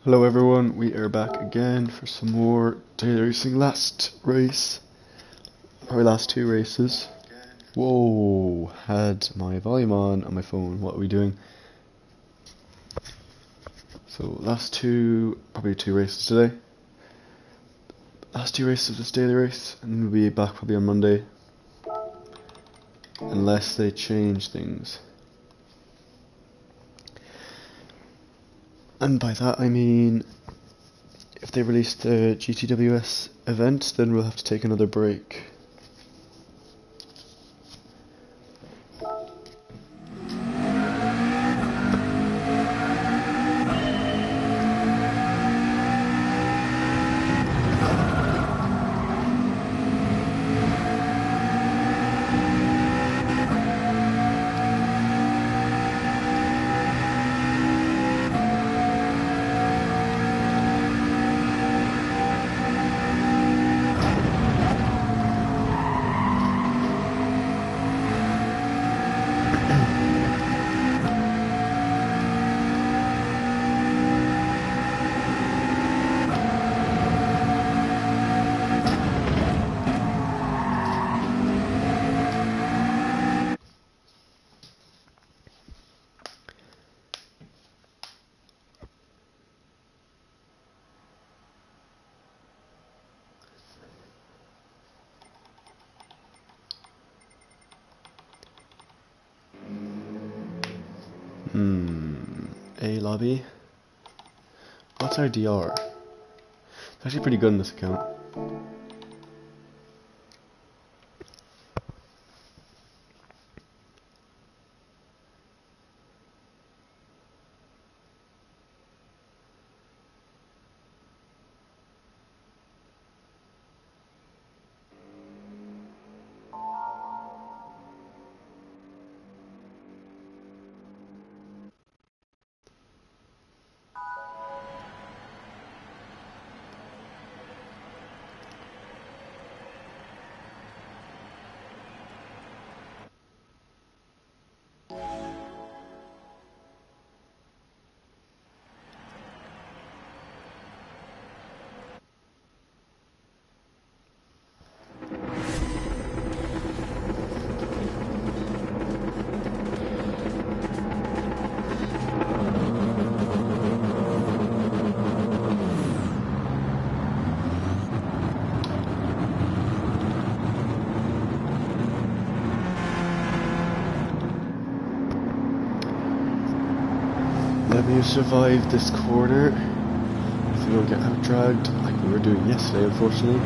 Hello everyone, we are back again for some more daily racing. Last race, probably last two races. Whoa, had my volume on my phone, what are we doing? So last two, probably two races today. Last two races of this daily race, and we'll be back probably on Monday. Unless they change things. And by that I mean, if they release the GTWS event, then we'll have to take another break. A lobby. What's our DR? It's actually pretty good in this account. Let me survive this corner. If we don't get out dragged like we were doing yesterday, unfortunately.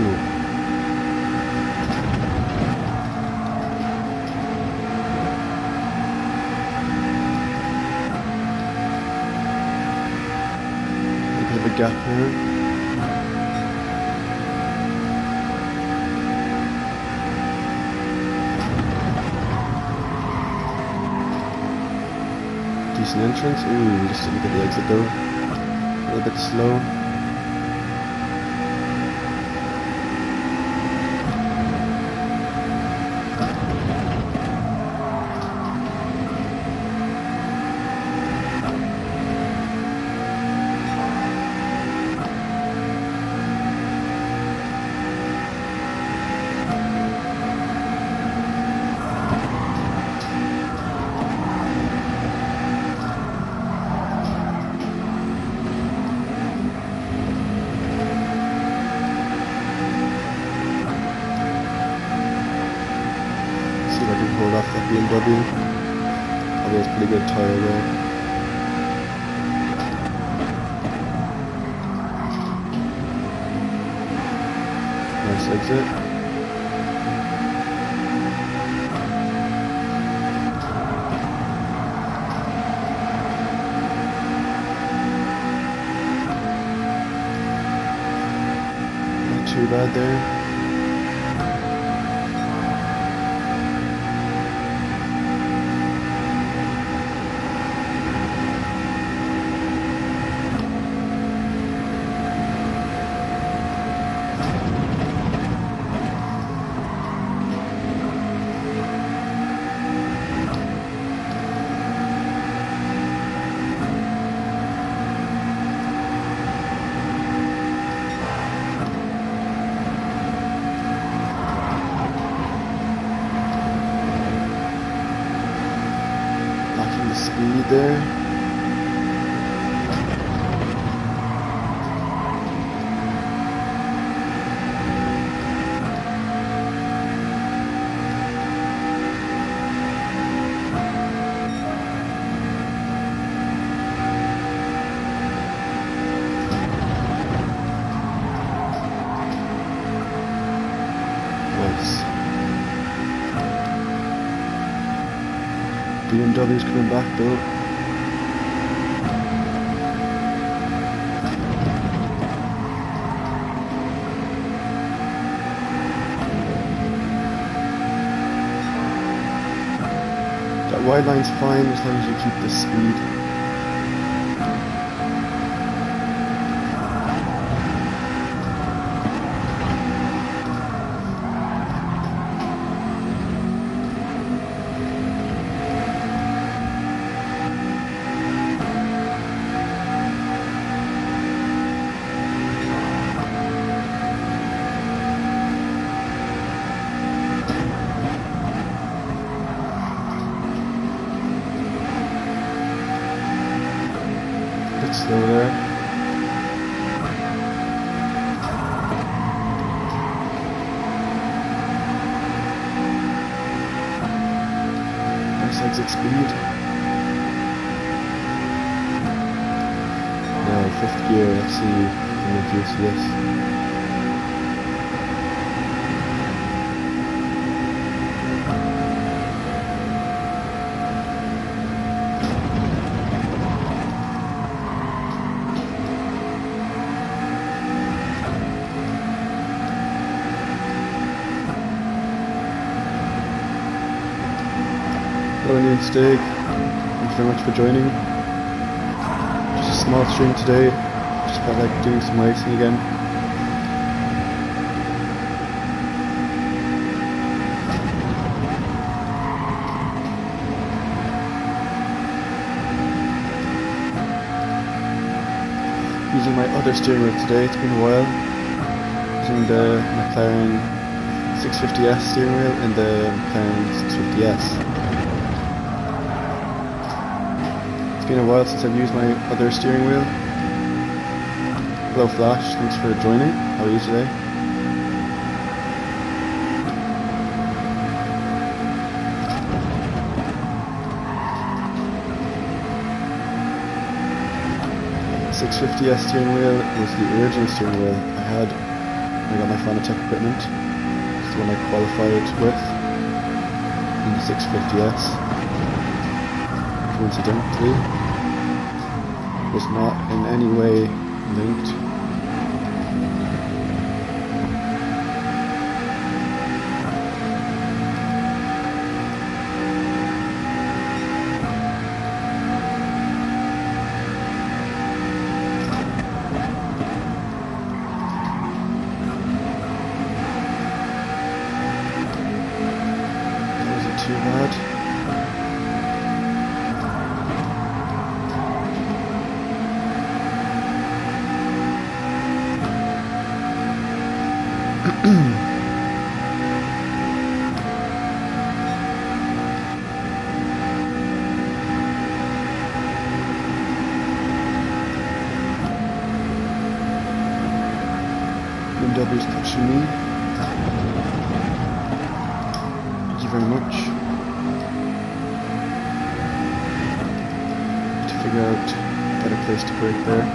Ooh. A bit of a gap here. Decent entrance. Ooh, just didn't get the exit though. A little bit slow. Hold off that BMW. Probably has pretty good tire there. Nice exit. Not too bad there. Speed there. Nice. BMW's coming back though. That wide line's fine as long as you keep the speed. Slow there. Nice exit speed. Now 5th gear, let's see if we can make use of this. Hello, Neil Steak. Thanks very much for joining. Just a small stream today. Just felt like doing some racing again. Using my other steering wheel today. It's been a while. Using the McLaren 650S steering wheel and the McLaren 650S. It's been a while since I've used my other steering wheel. Hello Flash, thanks for joining. How are you today? The 650S steering wheel was the original steering wheel I had I got my Fanatec equipment. It's the one I qualified with in the 650S. Coincidentally, was not in any way linked. Too bad. BMW's pushing me. Thank you very much. Figure out a better place to brake there.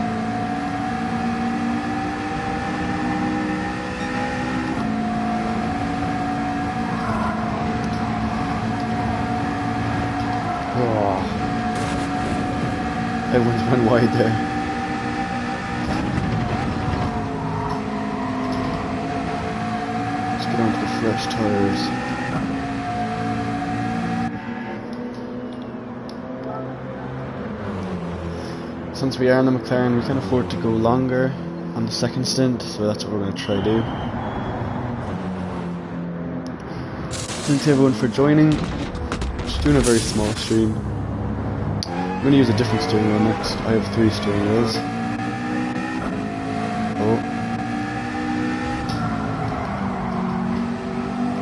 Oh. Everyone's run wide there. Let's get onto the fresh tires. Since we are in the McLaren, we can afford to go longer on the second stint, so that's what we're going to try to do. Thanks everyone for joining. Just doing a very small stream. I'm going to use a different steering wheel next. I have 3 steering wheels.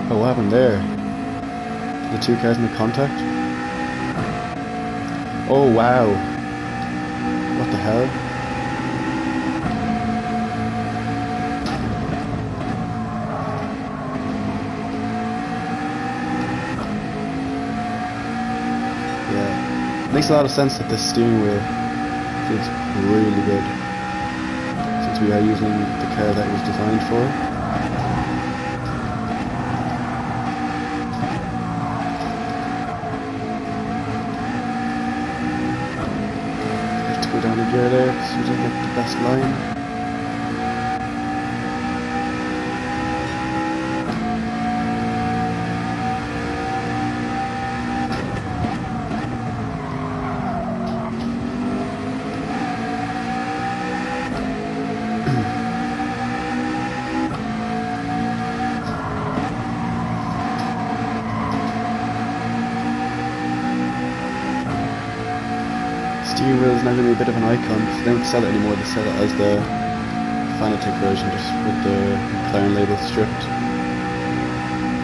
Oh, what happened there? The 2 cars make contact? Oh wow. What the hell? Yeah. It makes a lot of sense that this steering wheel feels really good, since we are using the car that it was designed for. Down a gear there because we didn't get the best line. Steering wheel is now going to be a bit of an icon. They don't sell it anymore, they sell it as the Fanatec version, just with the McLaren label stripped.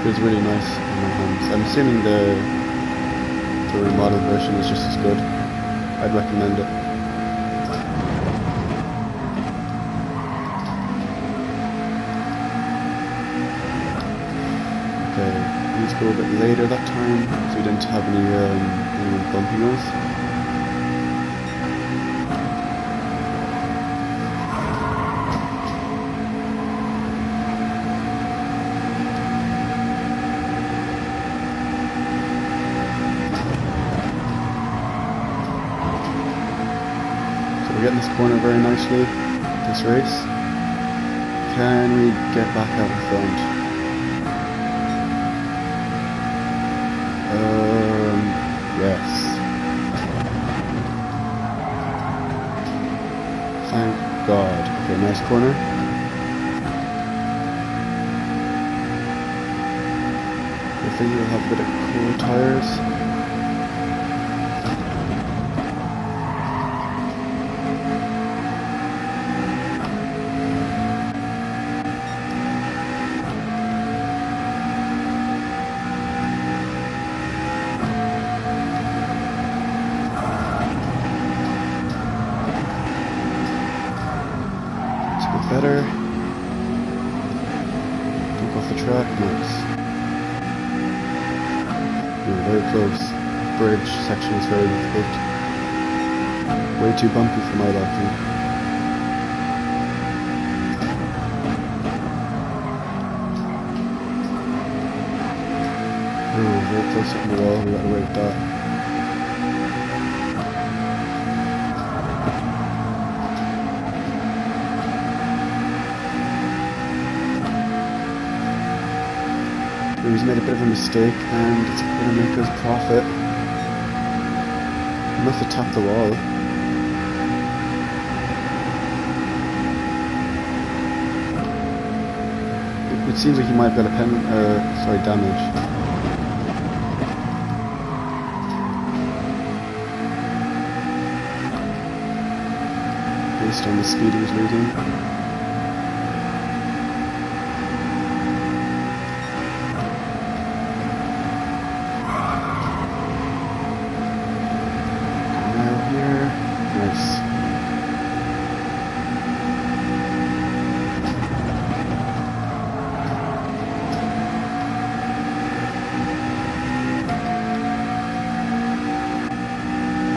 It was really nice in my hands. I'm assuming the remodeled version is just as good. I'd recommend it. Okay, let's go a bit later that time, so we didn't have anyone bumping us. We're getting this corner very nicely, this race. Can we get back out in front? Yes. Thank God. Okay, nice corner. I think we'll have a bit of cool tires. Better. Look off the track, nice. We were very close. Bridge section is very difficult. Way too bumpy for my liking. Oh, very close on the wall, we got away with that. He's made a bit of a mistake and it's going to make us profit. He must have tapped the wall. It seems like he might have got a damage. Based on the speed he was losing.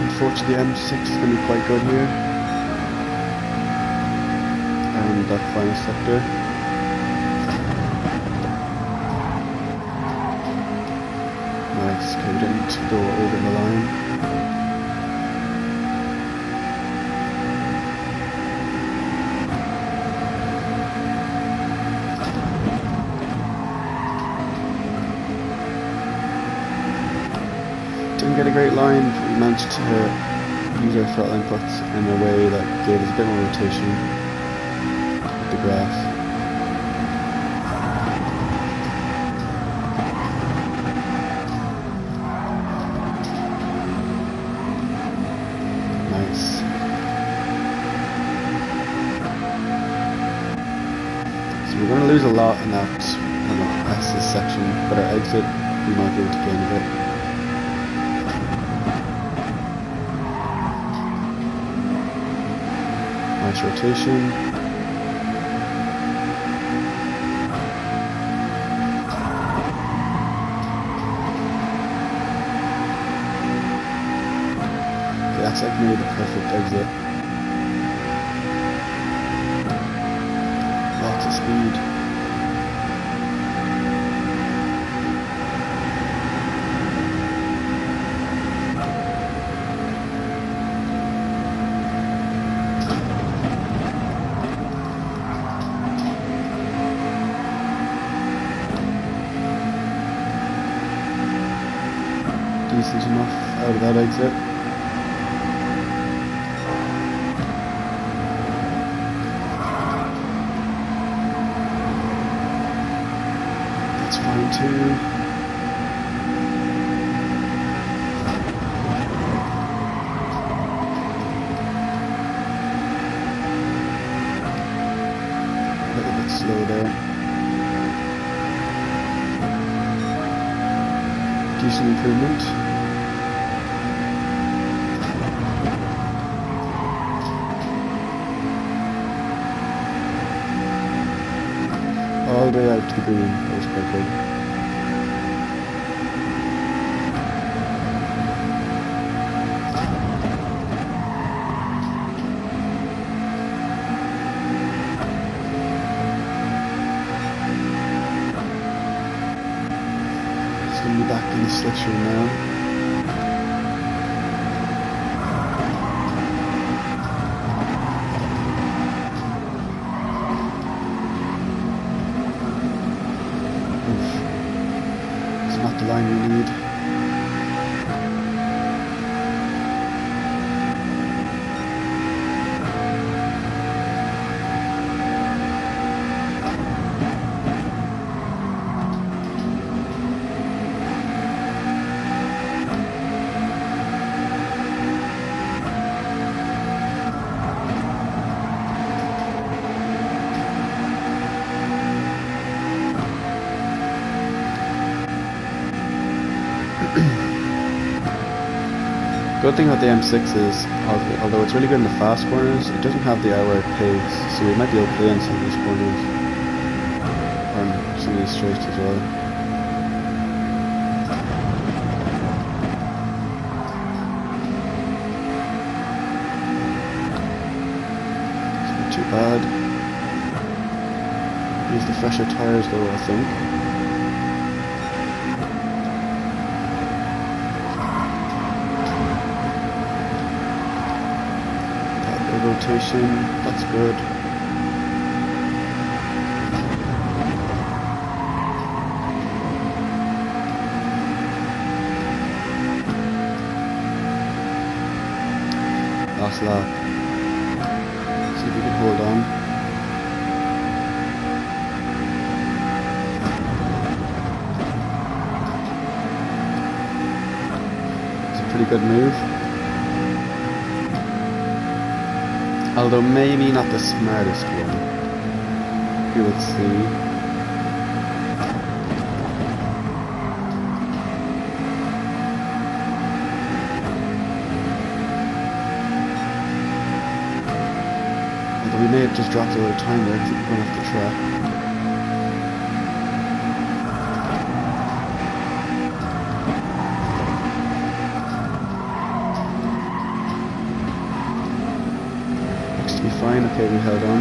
Unfortunately, the M6 is going to be quite good here. And that final sector. Nice, okay, we didn't go over the line. Didn't get a great line, but we managed to use our throttle inputs in a way that gave us a bit more rotation with the grass. Nice. So we're going to lose a lot in that S's section, but our exit we might be able to gain a bit. Nice rotation. Okay, that's like maybe the perfect exit. Lots of speed. Decent enough out of that exit. That's fine too. A little bit slow there. Decent improvement. All the way out to the green, that was quite good. It's going to be back in the slicks room now. Not the line we need. Good thing about the M6 is, although it's really good in the fast corners, it doesn't have the outright pace, so we might be able to play in some of these corners, or some of these straights as well. It's not too bad. Use the fresher tyres though, I think. rotation, that's good. Last lap. See if we can hold on. It's a pretty good move. Although maybe not the smartest one. We will see. We may have just dropped a little time there because we're going off the track. Looks to be fine. Okay, we held on.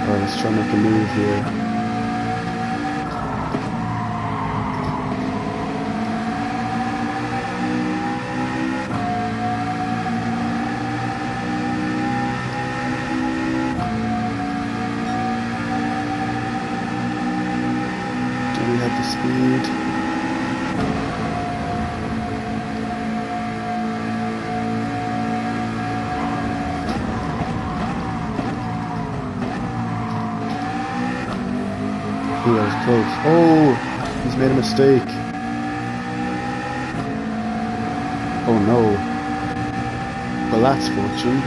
Let's try and make a move here. Do we have the speed? Ooh, that was close. Oh, he's made a mistake. Oh no. Well, that's fortune.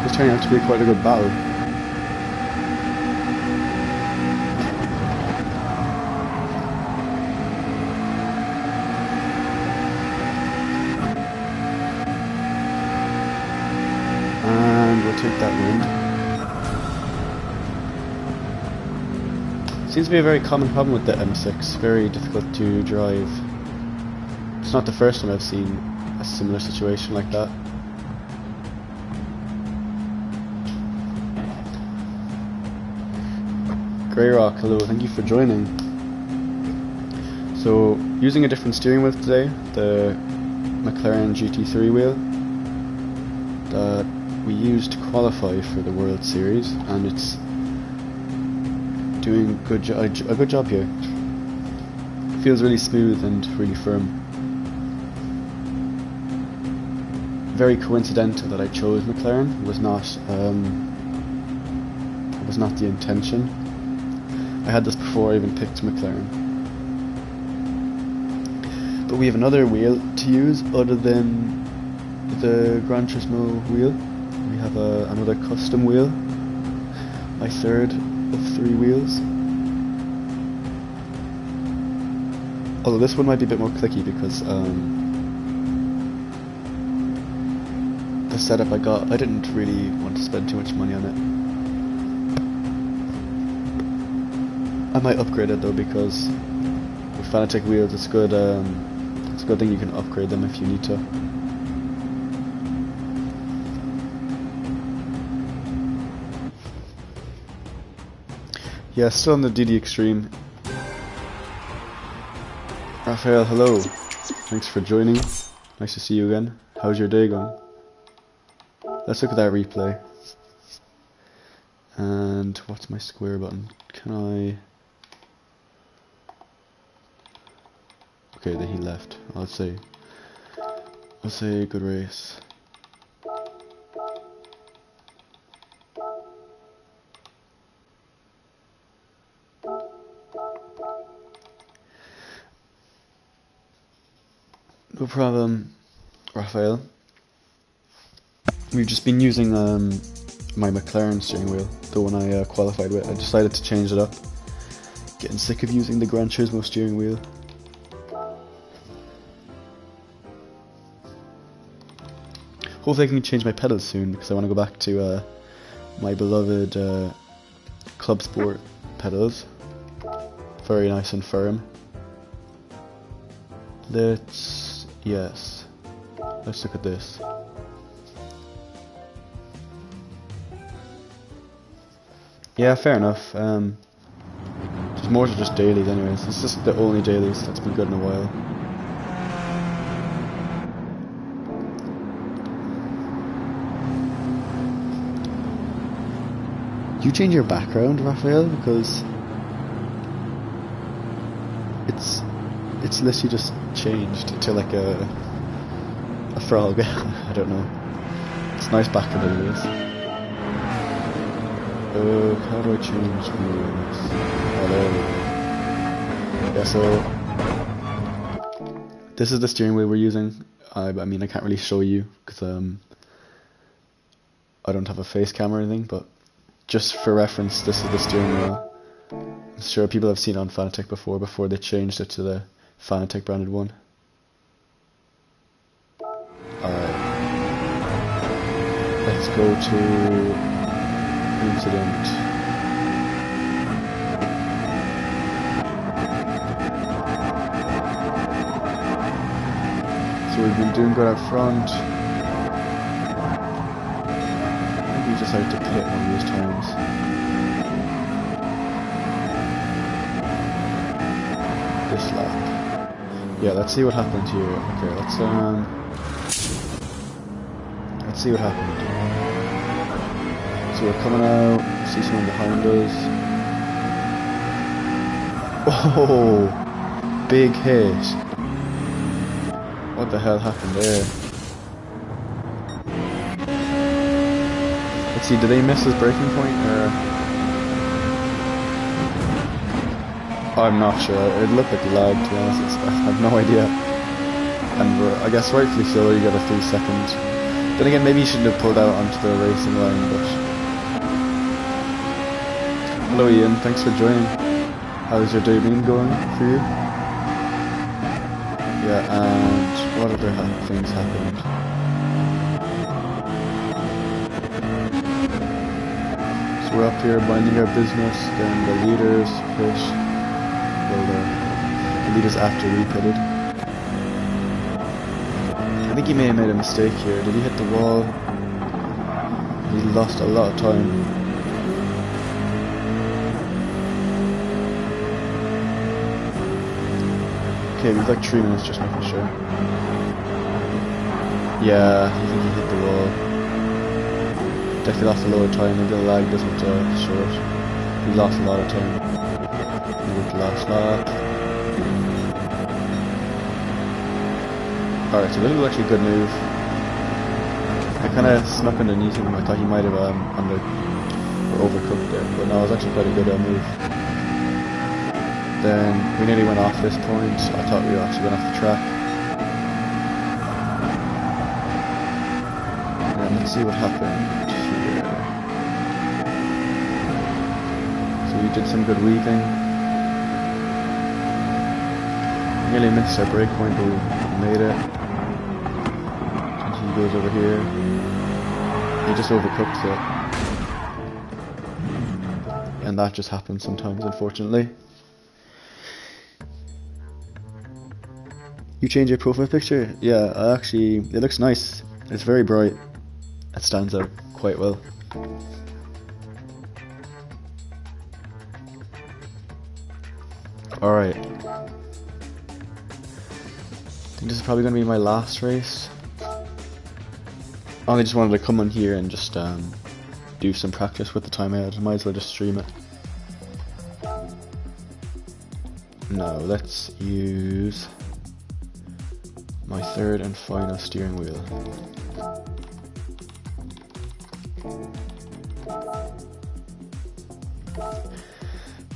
It's turning out to be quite a good battle. Take that wind. Seems to be a very common problem with the M6, very difficult to drive. It's not the first time I've seen a similar situation like that. Greyrock, hello, thank you for joining. So, using a different steering wheel today, the McLaren GT3 wheel that we used to qualify for the World Series, and it's doing a good job here. It feels really smooth and really firm. Very coincidental that I chose McLaren. It was not the intention. I had this before I even picked McLaren. But we have another wheel to use other than the Gran Turismo wheel. We have another custom wheel, my third of 3 wheels. Although this one might be a bit more clicky because the setup I got, I didn't really want to spend too much money on it. I might upgrade it though, because with Fanatec wheels it's good. It's a good thing you can upgrade them if you need to. Yeah, still on the DD Extreme. Raphael, hello. Thanks for joining. Nice to see you again. How's your day going? Let's look at that replay. And what's my square button? Can I... Okay, then he left. I'll say good race. No problem, Raphael. We've just been using my McLaren steering wheel, the one I qualified with. I decided to change it up. Getting sick of using the Gran Turismo steering wheel. Hopefully I can change my pedals soon, because I want to go back to my beloved Club Sport pedals. very nice and firm. Let's look at this. Yeah, fair enough. There's more to just dailies anyways. It's just the only dailies that's been good in a while. You change your background, Raphael, because it's literally just changed to like a frog. I don't know. It's nice background anyways. How do I change this? Oh, there we go. Yeah, so this is the steering wheel we're using. I mean, I can't really show you because I don't have a face camera or anything, but just for reference, this is the steering wheel. I'm sure people have seen it on Fanatec before they changed it to the Fanatec branded one. Alright. Let's go to incident. So we've been doing good out front. I think we decided to pit one of these times. This lap. Yeah, let's see what happened here. Okay, let's see what happened. So we're coming out, see someone behind us. Oh, big hit. What the hell happened there? Let's see, did they miss his braking point or? I'm not sure. It looked like lag, to be honest. I have no idea. And I guess rightfully so, you got a 3 second. Then again, maybe you shouldn't have pulled out onto the racing line, but... Hello Ian, thanks for joining. How's your day been going for you? Yeah, and what other things happened? So we're up here minding our business, then the leaders fish. Well, the leaders after we pitted. I think he may have made a mistake here. Did he hit the wall? He lost a lot of time. Okay, we've like 3 minutes, just making sure. Yeah, I think he hit the wall. Definitely lost a lot of time. Maybe the lag doesn't show it. He lost a lot of time. With the last lap. Alright, so this was actually a good move. I kind of snuck underneath him. I thought he might have overcooked there, but no, it was actually quite a good move. Then we nearly went off this point. I thought we were actually going off the track. And let's see what happened here. So we did some good weaving. Nearly missed our break point, but we made it. And he goes over here. He just overcooked it. And that just happens sometimes, unfortunately. You change your profile picture? Yeah, it looks nice. It's very bright. It stands out quite well. Alright. I think this is probably going to be my last race. I only just wanted to come on here and just do some practice with the time I had. Might as well just stream it. Now let's use my third and final steering wheel.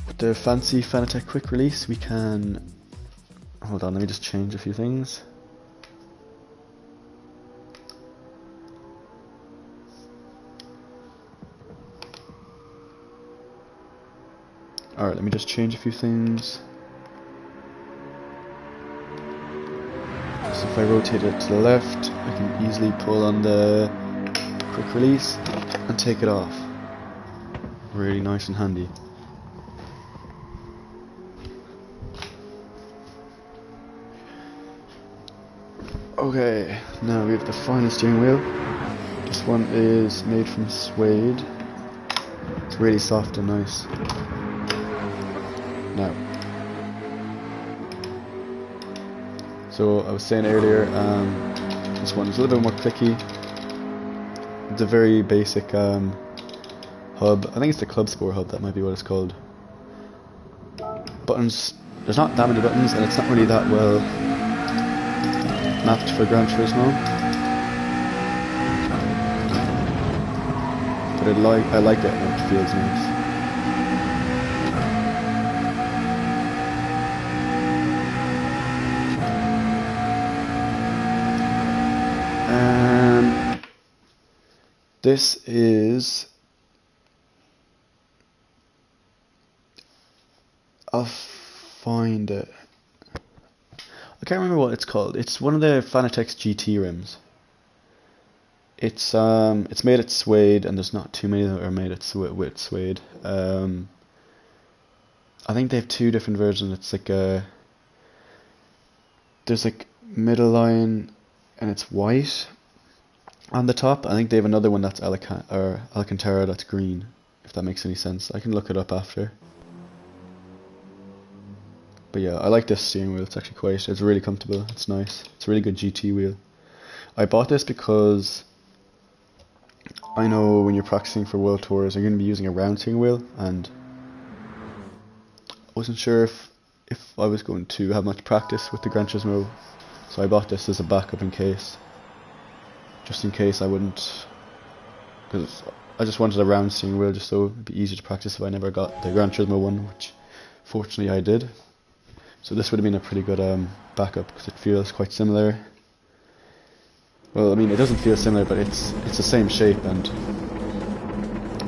With the fancy Fanatec quick release we can... Hold on, let me just change a few things. Alright, let me just change a few things. So if I rotate it to the left, I can easily pull on the quick release and take it off. Really nice and handy. Okay, now we have the final steering wheel. This one is made from suede. It's really soft and nice. Now, so I was saying earlier, this one is a little bit more clicky. It's a very basic hub. I think it's the Club Sport hub, that might be what it's called. Buttons, there's not that many buttons, and it's not really that well mapped for Gran Turismo. But I like it, and it feels nice. This is... I'll find it. I can't remember what it's called. It's one of the Fanatec GT rims. It's made at suede, and there's not too many that are made at with suede. I think they have two different versions. It's like there's like middle line, and it's white on the top. I think they have another one that's Alcantara that's green. If that makes any sense, I can look it up after. But yeah, I like this steering wheel. It's actually it's really comfortable. It's nice. It's a really good GT wheel. I bought this because I know when you're practicing for World Tours, you're going to be using a round steering wheel, and I wasn't sure if I was going to have much practice with the Gran Turismo, so I bought this as a backup in case. Just in case I wouldn't, because I just wanted a round steering wheel just so it'd be easier to practice if I never got the Gran Turismo one, which fortunately I did. So this would have been a pretty good backup, because it feels quite similar. Well, I mean, it doesn't feel similar, but it's the same shape, and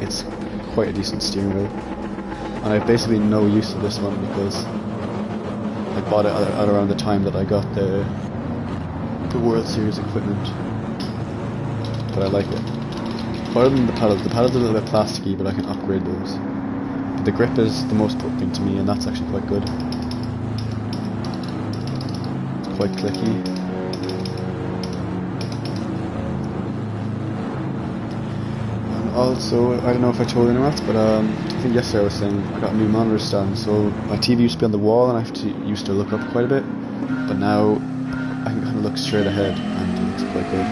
it's quite a decent steering wheel. And I have basically no use of this one because I bought it at around the time that I got the World Series equipment. But I like it. Other than the pedals are a little bit plasticky, but I can upgrade those. But the grip is the most important thing to me, and that's actually quite good. Quite clicky. And also, I don't know if I told anyone else, but I think yesterday I was saying I got a new monitor stand. So my TV used to be on the wall, and I used to look up quite a bit. But now I can kind of look straight ahead, and it looks quite good.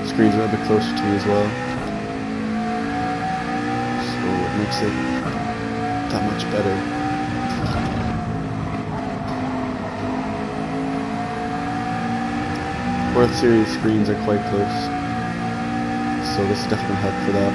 The screen's a little bit closer to me as well, so it makes it that much better. World Series screens are quite close, so this is definitely going to help for that.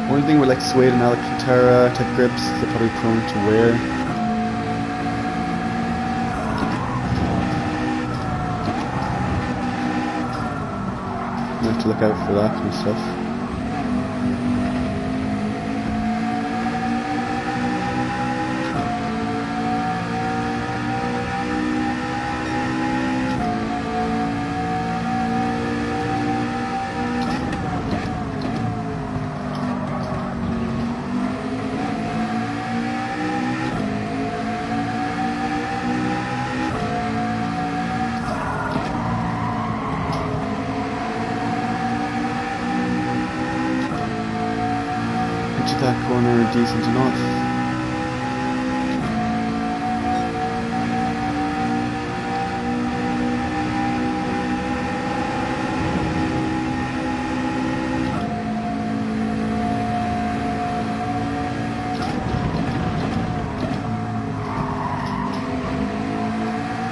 One thing with like suede and Alcantara type grips, they're probably prone to wear. You have to look out for that kind of stuff. That corner decent enough.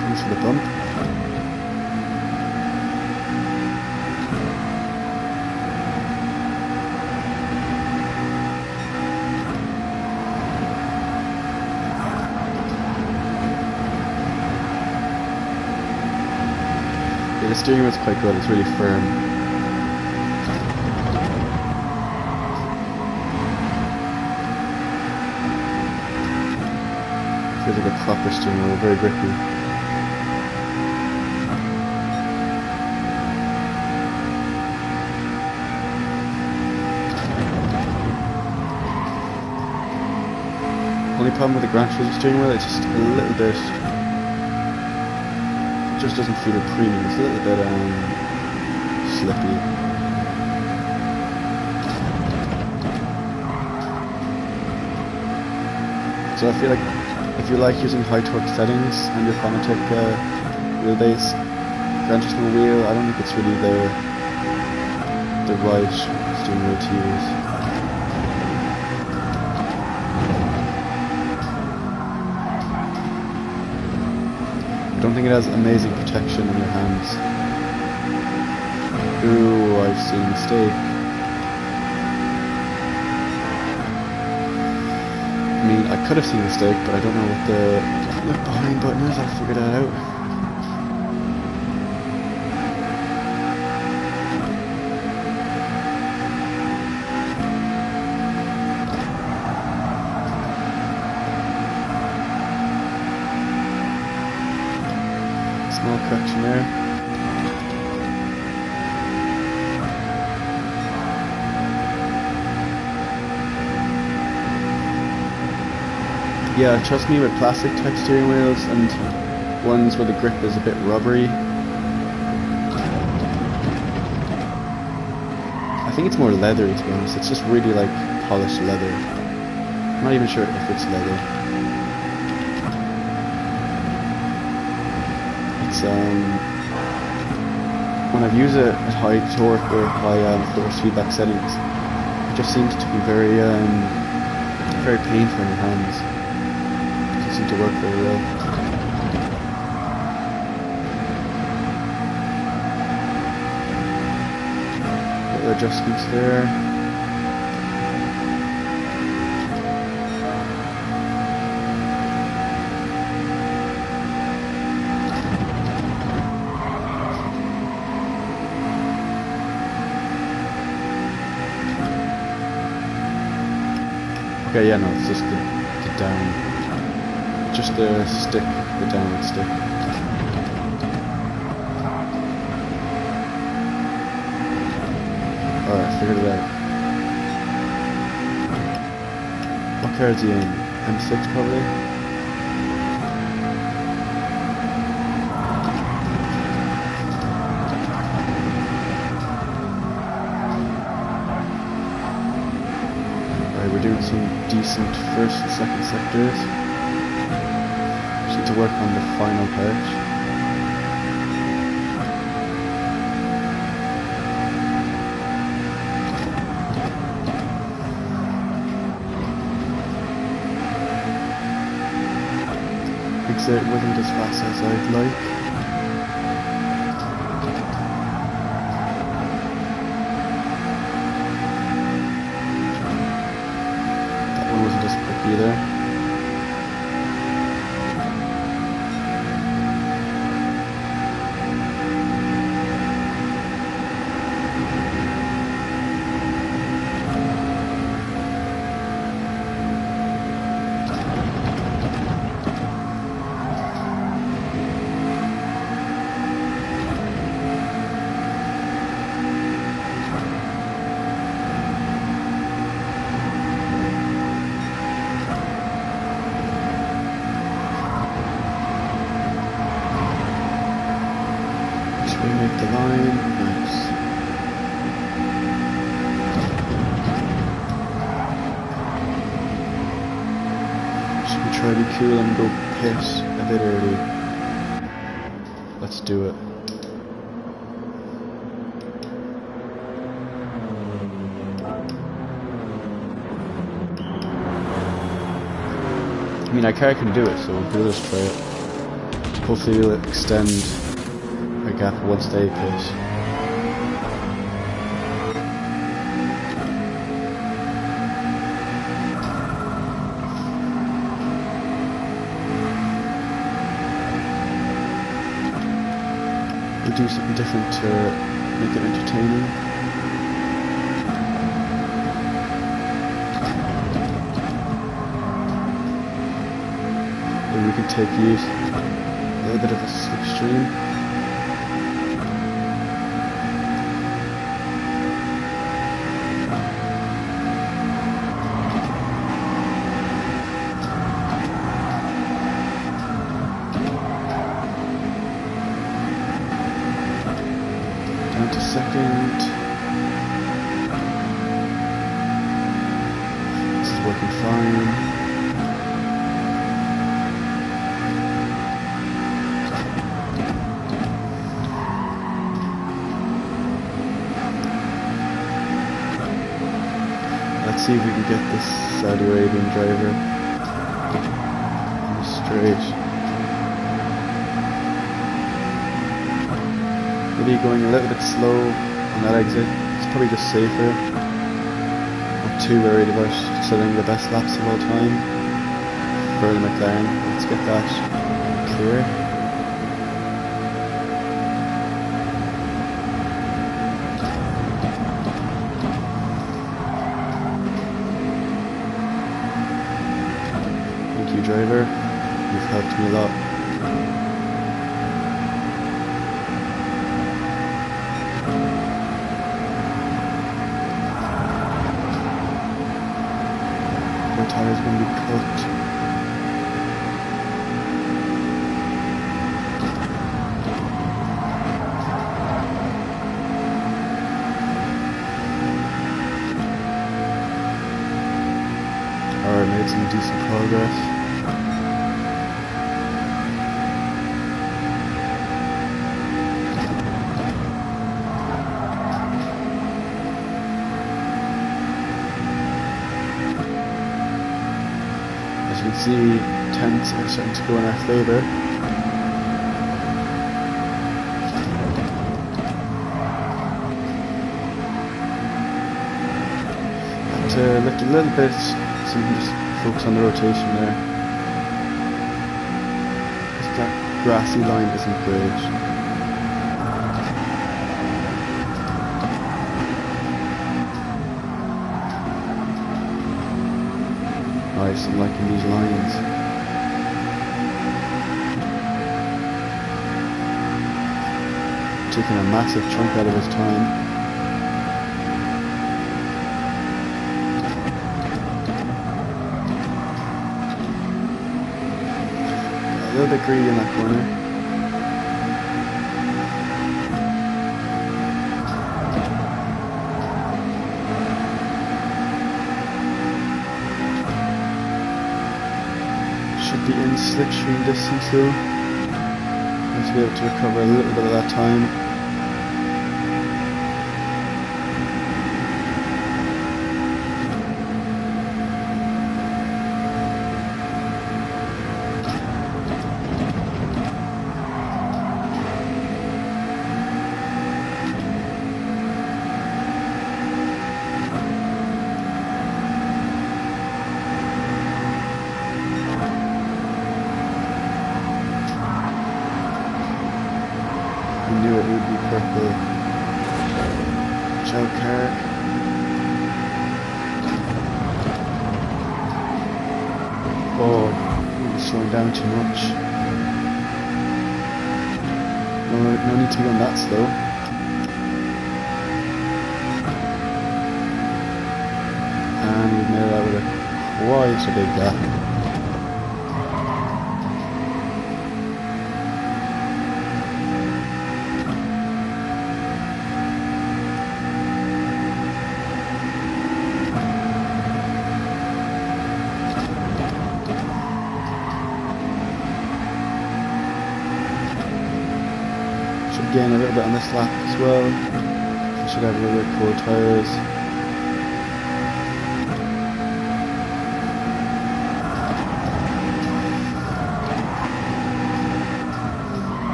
Thanks for the bump. The steering wheel's quite good, it's really firm. Feels like a proper steering wheel, very grippy. Only problem with the Gran Turismo steering wheel, it's just a little bit, it just doesn't feel premium, it's a little bit slippy. So I feel like if you like using high torque settings and your Fanatec wheelbase, Gran Turismo wheel, I don't think it's really the right steering wheel to use. I don't think it has amazing protection on your hands. Ooh, I've seen a mistake. I mean, I could have seen a mistake, but I don't know what the look behind button is. I'll figure that out. Small correction there. Yeah, trust me, with plastic type steering wheels and ones where the grip is a bit rubbery, I think it's more leathery, to be honest. It's just really like polished leather. I'm not even sure if it's leather. It's when I've used it at high torque or high force feedback settings, it just seems to be very painful in your hands. Seem to work very well. Little adjustments there. Okay, yeah, no, it's just the down. Just the stick, the downward stick. Alright, figured it out. What car is he in? M6 probably? Alright, we're doing some decent first and second sectors. To work on the final part. Exit wasn't as fast as I'd like. That one wasn't as quick either. Make the line, nice. Should we try to be cool and go pit a bit early? Let's do it. I mean, I can do it, so we'll just try it. Hopefully we'll extend a gap once they pit. We'll do something different to make it entertaining. Then we can use a little bit of a slipstream. working fine. Let's see if we can get this Saudi Arabian driver on the straight. Maybe going a little bit slow on that exit. It's probably just safer. Not too worried about setting the best laps of all time for the McLaren. Let's get that clear. Driver, you've helped me a lot. My tire's going to be cut. Alright, made some decent progress. As you can see, temps are starting to go in our favour. Had to lift a little bit so we can just focus on the rotation there. That grassy line isn't great. Nice, I'm liking these lines. Taking a massive chunk out of his time. Got a little bit greedy in that corner. Should be in slipstream distance though. Let's be able to recover a little bit of that time. I knew it would be purple. Joe Carrick. Oh, he was slowing down too much. No need to be on that slow. And we've made it out with quite a big gap. Gain a little bit on this lap as well. I should have a little bit of cold tyres.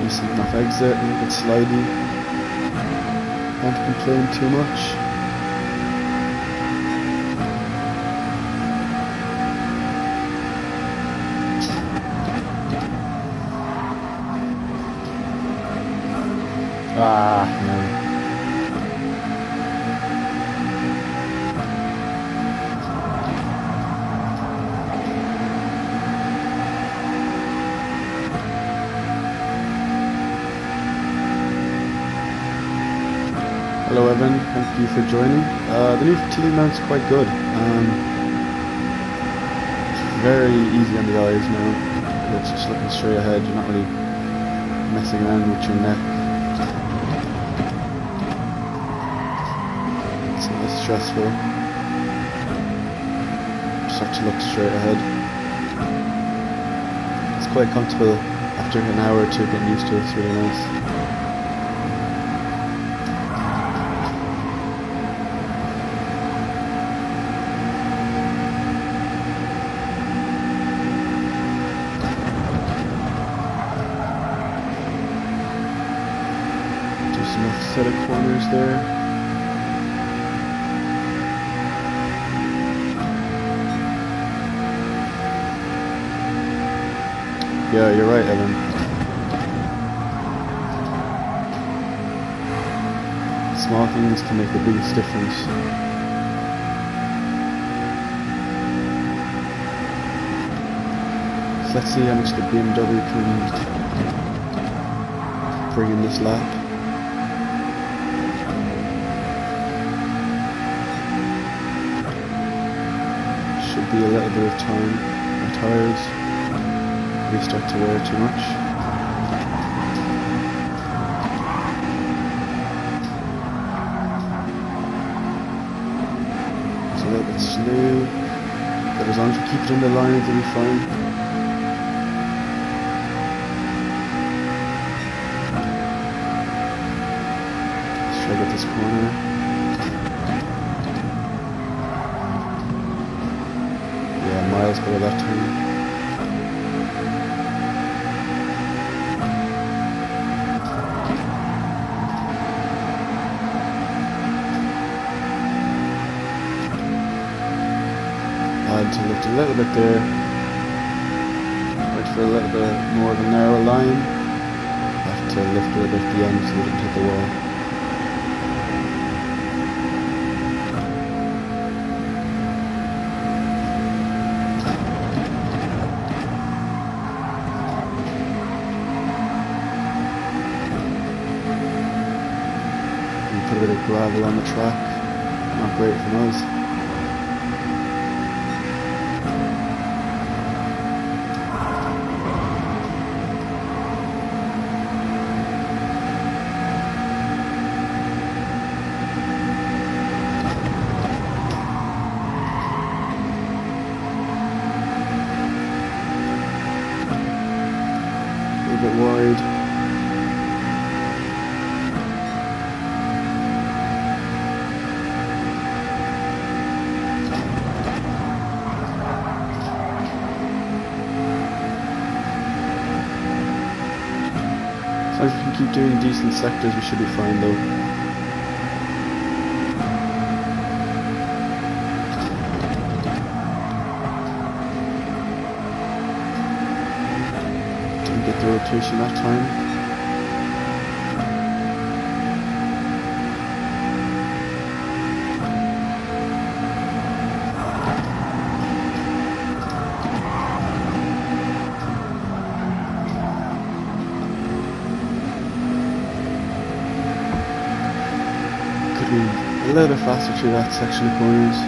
Decent enough exit, a little bit slidey. Don't complain too much. Ah, no. Hello Evan, thank you for joining. The new Tilly mount's quite good. It's very easy on the eyes now. It's just looking straight ahead, you're not really messing around with your neck. it's not as stressful. Just have to look straight ahead. It's quite comfortable after an hour or two getting used to it. It's really nice. Enough set of corners there. Yeah, you're right, Evan. Small things can make the biggest difference. So let's see how much the BMW can bring in this lap. Be a little bit of time. My tyres really start to wear too much. It's a little bit slow, but as long as we keep it in the line, it'll be fine. Let's try to get this corner. Miles below that turn. I had to lift a little bit there. Wait for a little bit more of a narrow line. I have to lift a little bit at the end so we didn't hit the wall. Put a bit of gravel on the track, not great for us. A little bit wide. If we can keep doing decent sectors, we should be fine though. Didn't get the rotation that time. A little bit faster through that section of corners.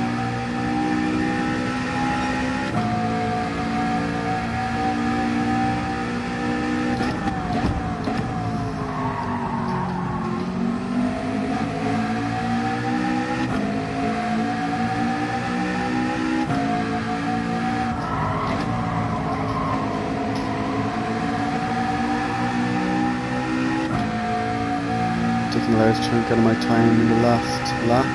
Taking a large chunk out of my time in the last lap.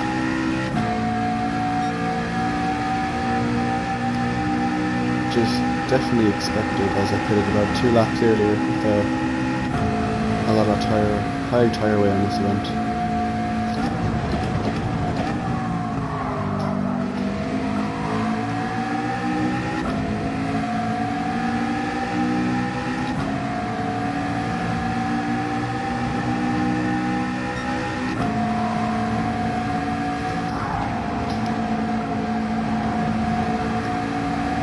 Just definitely expected, as I pitted about 2 laps earlier with a lot of high tyre wear on this event.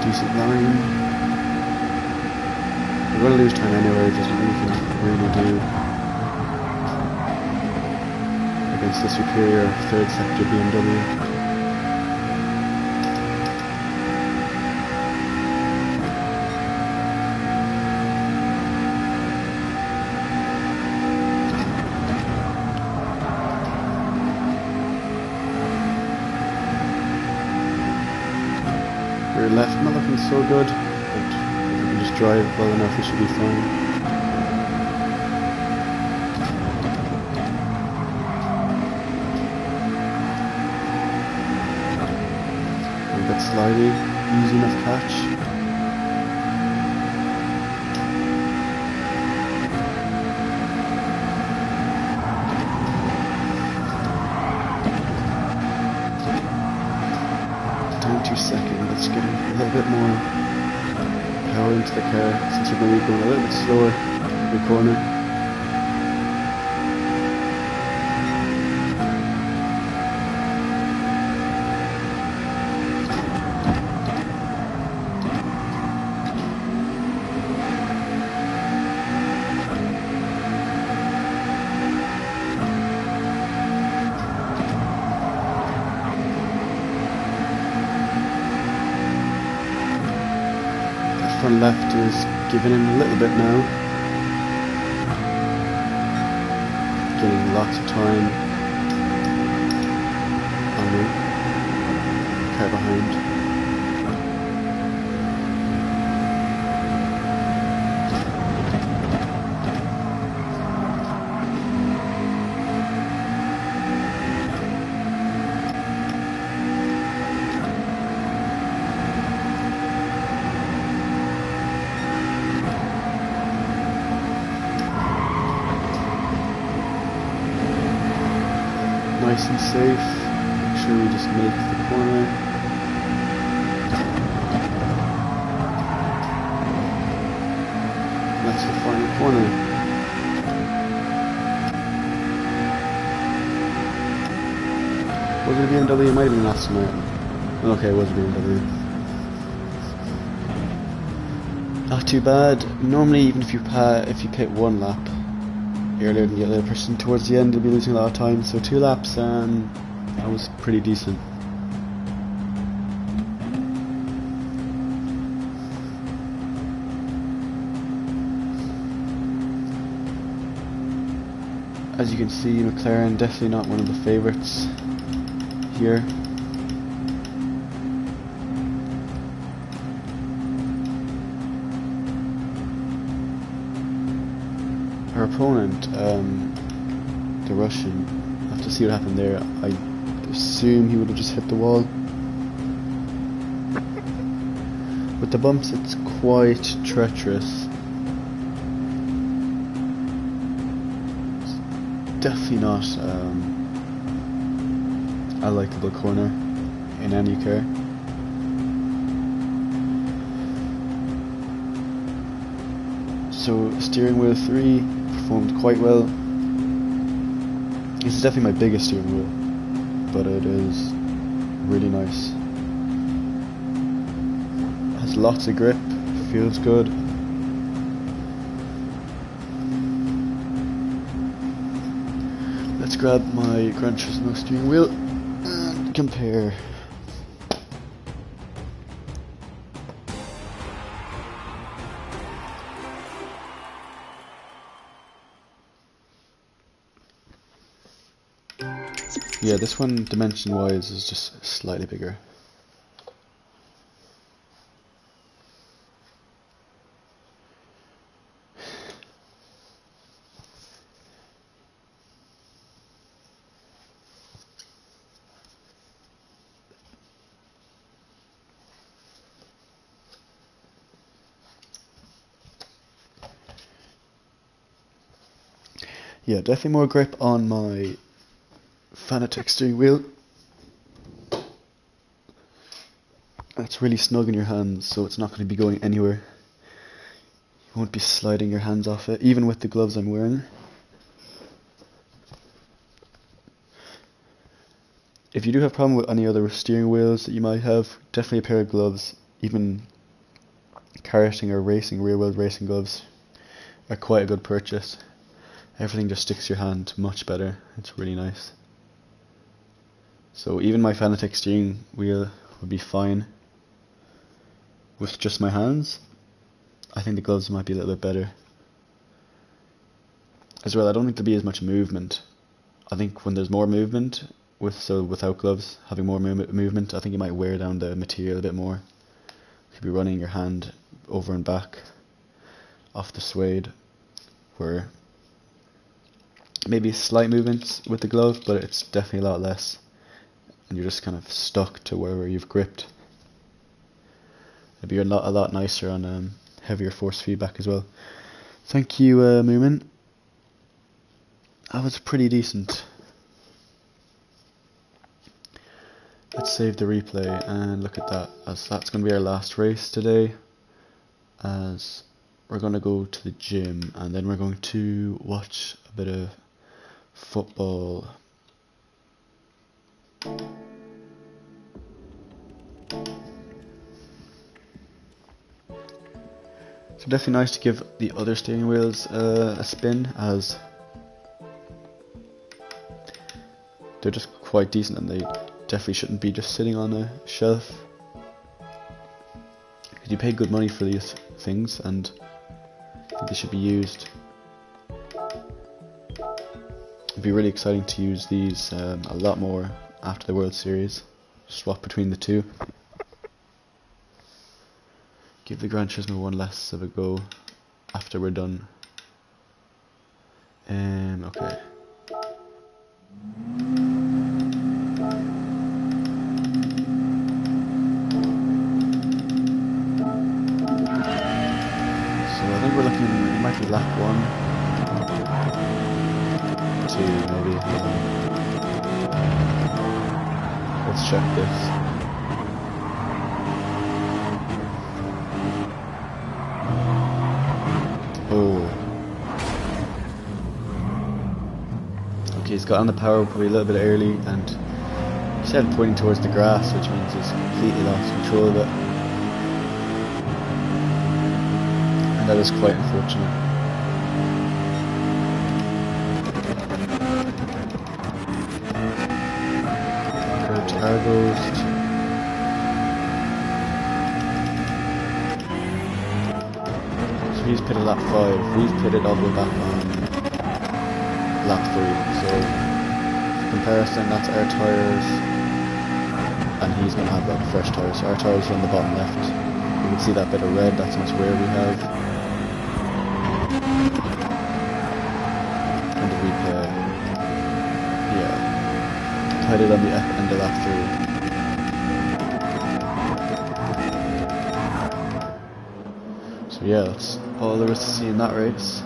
Decent line. We're going to lose time anyway, there's nothing we can really do against the superior third sector BMW. rear left, not looking so good, but if we can just drive well enough, we should be fine. A bit slidey, easy enough catch. Down 2 seconds, let's get a little bit more power into the car since we're going to be going a little bit slower in the corner. Front left is giving in a little bit now. Getting lots of time on the car behind. Nice and safe. Make sure we just make the corner. That's the final corner. Was it a BMW? It might have been an Aston Martin. Okay, it was a BMW. Not too bad. Normally, even if you pit one lap earlier than the other person, towards the end you'll be losing a lot of time, so 2 laps that was pretty decent. As you can see, McLaren definitely not one of the favourites here. Her opponent, the Russian, I have to see what happened there. I assume he would have just hit the wall. With the bumps, it's quite treacherous. It's definitely not a likeable corner in any car. So steering wheel 3 performed quite well. This is definitely my biggest steering wheel, but it is really nice. Has lots of grip, feels good. Let's grab my Gran Turismo steering wheel and compare. Yeah, this one, dimension-wise, is just slightly bigger. Yeah, definitely more grip on my Fanatec steering wheel. It's really snug in your hands, so it's not going to be going anywhere. You won't be sliding your hands off it, even with the gloves I'm wearing. If you do have a problem with any other steering wheels that you might have, definitely a pair of gloves, even karting or racing, rear wheel racing gloves, are quite a good purchase. Everything just sticks to your hand much better. It's really nice. So even my Fanatec steering wheel would be fine with just my hands. I think the gloves might be a little bit better. As well, I don't think there'll be as much movement. I think when there's more movement, without gloves, having more movement, I think it might wear down the material a bit more. could be running your hand over and back off the suede, where maybe slight movements with the glove, but it's definitely a lot less, and you're just kind of stuck to wherever you've gripped. It'd be a lot nicer on heavier force feedback as well. Thank you, Moomin. That was pretty decent. Let's save the replay and look at that, as that's going to be our last race today, as we're going to go to the gym and then we're going to watch a bit of football. So definitely nice to give the other steering wheels a spin, as they're just quite decent and they definitely shouldn't be just sitting on a shelf. You pay good money for these things and I think they should be used. It'd be really exciting to use these a lot more after the World Series. Swap between the two. Give the Gran Turismo one less of a go after we're done. Okay. So I think we're looking, it might be lap 1, 2 maybe. Let's check this. Oh. Okay, he's got on the power probably a little bit early, and he's headed pointing towards the grass, which means he's completely lost control of it. And that is quite unfortunate. Go to Argos. He's pitted lap 5, we've pitted all the way back on lap 3, so for comparison that's our tyres, and he's going to have like fresh tyres, so our tyres are on the bottom left, you can see that bit of red, that's how much wear we have, and if we yeah, tied it on the end of lap 3. So yeah, that's all there is to see in that race.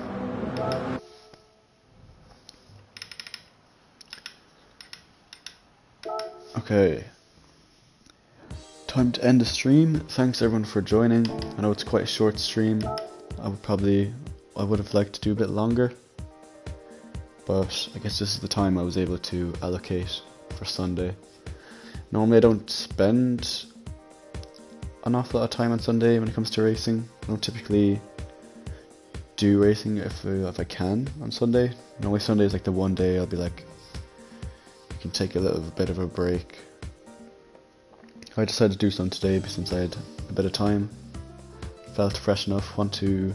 Okay, time to end the stream. Thanks everyone for joining. I know it's quite a short stream. I would have liked to do a bit longer, but I guess this is the time I was able to allocate for Sunday. Normally I don't spend an awful lot of time on Sunday when it comes to racing. I don't typically do racing if I can on Sunday. Normally Sunday is like the one day I'll be like, you can take a little bit of a break. I decided to do some today since I had a bit of time. Felt fresh enough, want to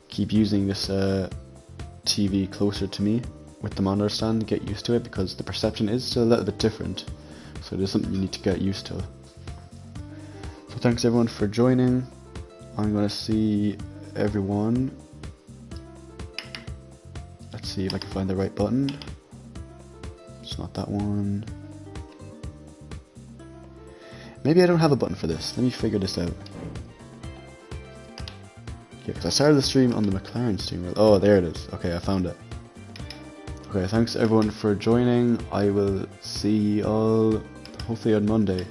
keep using this TV closer to me with the monitor stand, get used to it, because the perception is still a little bit different. So it is something you need to get used to. So thanks everyone for joining. I'm going to see everyone. Let's see if I can find the right button. It's not that one. Maybe I don't have a button for this. Let me figure this out. Yeah, because I started the stream on the McLaren steering wheel. Oh, there it is. Okay, I found it. Okay, thanks everyone for joining. I will see you all hopefully on Monday.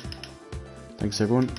Thanks everyone.